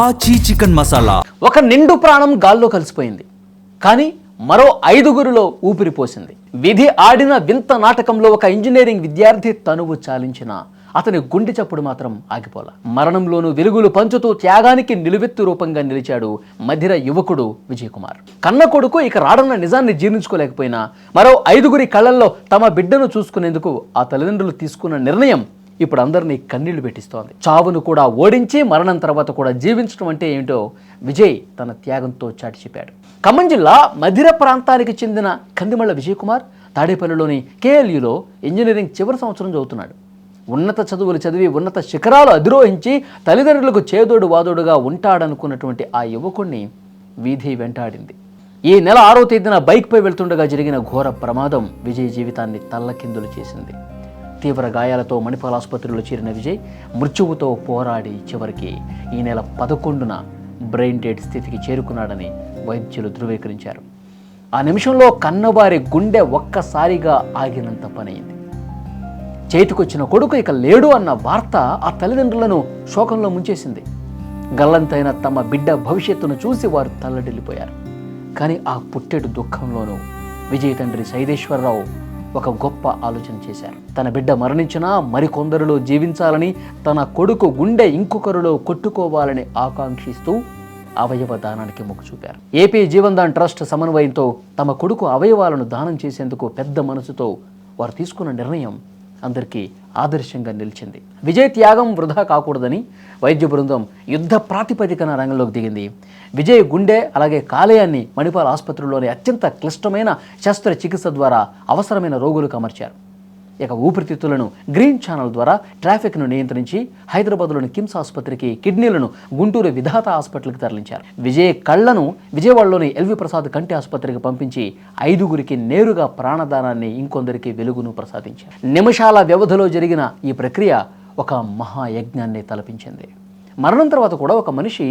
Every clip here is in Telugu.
ఆచి చికెన్ మసాలా. ఒక నిండు ప్రాణం గాల్లో కలిసిపోయింది, కానీ మరో 5గురిలో ఊపిరి పోసింది. విధి ఆడిన వింత నాటకంలో ఒక ఇంజనీరింగ్ విద్యార్థి తనువు చాలించిన అతని గుండె చప్పుడు మాత్రం ఆగిపోలా. మరణంలోనూ వెలుగులు పంచుతూ త్యాగానికి నిలువెత్తు రూపంగా నిలిచాడు మధిర యువకుడు విజయ్ కుమార్. కన్న కొడుకు ఇక రాడన్న నిజాన్ని జీర్ణించుకోలేకపోయినా మరో 5గురి కళ్ళల్లో తమ బిడ్డను చూసుకునేందుకు ఆ తల్లిదండ్రులు తీసుకున్న నిర్ణయం ఇప్పుడు అందరినీ కన్నీళ్లు పెట్టిస్తోంది. చావును కూడా ఓడించి మరణం తర్వాత కూడా జీవించడం అంటే ఏమిటో విజయ్ తన త్యాగంతో చాటి చెప్పాడు. ఖమ్మం జిల్లా మధిర ప్రాంతానికి చెందిన కందిమళ్ళ విజయ్ కుమార్ తాడేపల్లిలోని KLUలో ఇంజనీరింగ్ చివరి సంవత్సరం చదువుతున్నాడు. ఉన్నత చదువులు చదివి ఉన్నత శిఖరాలు అధిరోహించి తల్లిదండ్రులకు చేదోడు వాదోడుగా ఉంటాడనుకున్నటువంటి ఆ యువకుణ్ణి వీధి వెంటాడింది. ఈ నెల 6వ తేదీన బైక్పై వెళ్తుండగా జరిగిన ఘోర ప్రమాదం విజయ్ జీవితాన్ని తల్లకిందులు చేసింది. తీవ్ర గాయాలతో మణిపాల్ ఆసుపత్రిలో చేరిన విజయ్ మృత్యువుతో పోరాడి చివరికి ఈ నెల 11న బ్రెయిన్ డెడ్ స్థితికి చేరుకున్నాడని వైద్యులు ధృవీకరించారు. ఆ నిమిషంలో కన్నవారి గుండె ఒక్కసారిగా ఆగినంత పనైంది. చేతికొచ్చిన కొడుకు ఇక లేడు అన్న వార్త ఆ తల్లిదండ్రులను శోకంలో ముంచేసింది. గల్లంతైన తమ బిడ్డ భవిష్యత్తును చూసి వారు తల్లడిల్లిపోయారు. కానీ ఆ పుట్టెడు దుఃఖంలోనూ విజయ్ తండ్రి సైదేశ్వరరావు ఒక గొప్ప ఆలోచన చేశారు. తన బిడ్డ మరణించినా మరికొందరిలో జీవించాలని, తన కొడుకు గుండె ఇంకొకరిలో కొట్టుకోవాలని ఆకాంక్షిస్తూ అవయవ దానానికి మొగ్గు చూపారు. ఏపీ జీవన్దాన్ ట్రస్ట్ సమన్వయంతో తమ కొడుకు అవయవాలను దానం చేసేందుకు పెద్ద మనసుతో వారు తీసుకున్న నిర్ణయం అందరికీ ఆదర్శంగా నిలిచింది. విజయ్ త్యాగం వృధా కాకూడదని వైద్య బృందం యుద్ధ ప్రాతిపదికన రంగంలోకి దిగింది. విజయ్ గుండె అలాగే కాలేయాన్ని మణిపాల్ ఆసుపత్రిలోని అత్యంత క్లిష్టమైన శస్త్రచికిత్స ద్వారా అవసరమైన రోగులకు అమర్చారు. ఇక ఊపిరితిత్తులను గ్రీన్ ఛానల్ ద్వారా ట్రాఫిక్ను నియంత్రించి హైదరాబాద్లోని కిమ్స్ ఆసుపత్రికి, కిడ్నీలను గుంటూరు విధాత హాస్పిటల్కి తరలించారు. విజయ్ కళ్లను విజయవాడలోని LV ప్రసాద్ కంటి ఆసుపత్రికి పంపించి 5గురికి నేరుగా ప్రాణదానాన్ని, ఇంకొందరికి వెలుగును ప్రసాదించారు. నిమిషాల వ్యవధిలో జరిగిన ఈ ప్రక్రియ ఒక మహాయజ్ఞాన్ని తలపించింది. మరణం తర్వాత కూడా ఒక మనిషి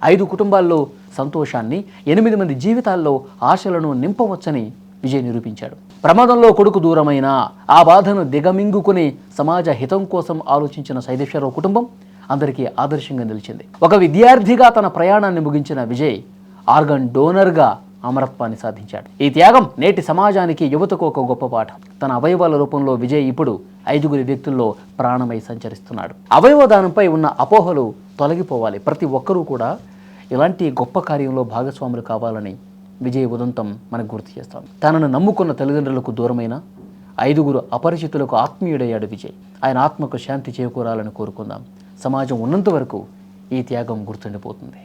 5 కుటుంబాల్లో సంతోషాన్ని, 8 మంది జీవితాల్లో ఆశలను నింపవచ్చని విజయ్ నిరూపించాడు. ప్రమాదంలో కొడుకు దూరమైన ఆ బాధను దిగమింగుకుని సమాజ హితం కోసం ఆలోచించిన సైదేశ్వరరావు కుటుంబం అందరికీ ఆదర్శంగా నిలిచింది. ఒక విద్యార్థిగా తన ప్రయాణాన్ని ముగించిన విజయ్ ఆర్గన్ డోనర్గా అమరత్వాన్ని సాధించాడు. ఈ త్యాగం నేటి సమాజానికి, యువతకు ఒక గొప్ప పాఠం. తన అవయవాల రూపంలో విజయ్ ఇప్పుడు 5గురి వ్యక్తుల్లో ప్రాణమై సంచరిస్తున్నాడు. అవయవ దానంపై ఉన్న అపోహలు తొలగిపోవాలి. ప్రతి ఒక్కరూ కూడా ఇలాంటి గొప్ప కార్యంలో భాగస్వాములు కావాలని విజయ్ ఉదంతం మనకు గుర్తు చేస్తాం. తనను నమ్ముకున్న తల్లిదండ్రులకు దూరమైన 5గురు అపరిచితులకు ఆత్మీయుడయ్యాడు విజయ్. ఆయన ఆత్మకు శాంతి చేకూరాలని కోరుకుందాం. సమాజం ఉన్నంత వరకు ఈ త్యాగం గుర్తుండిపోతుంది.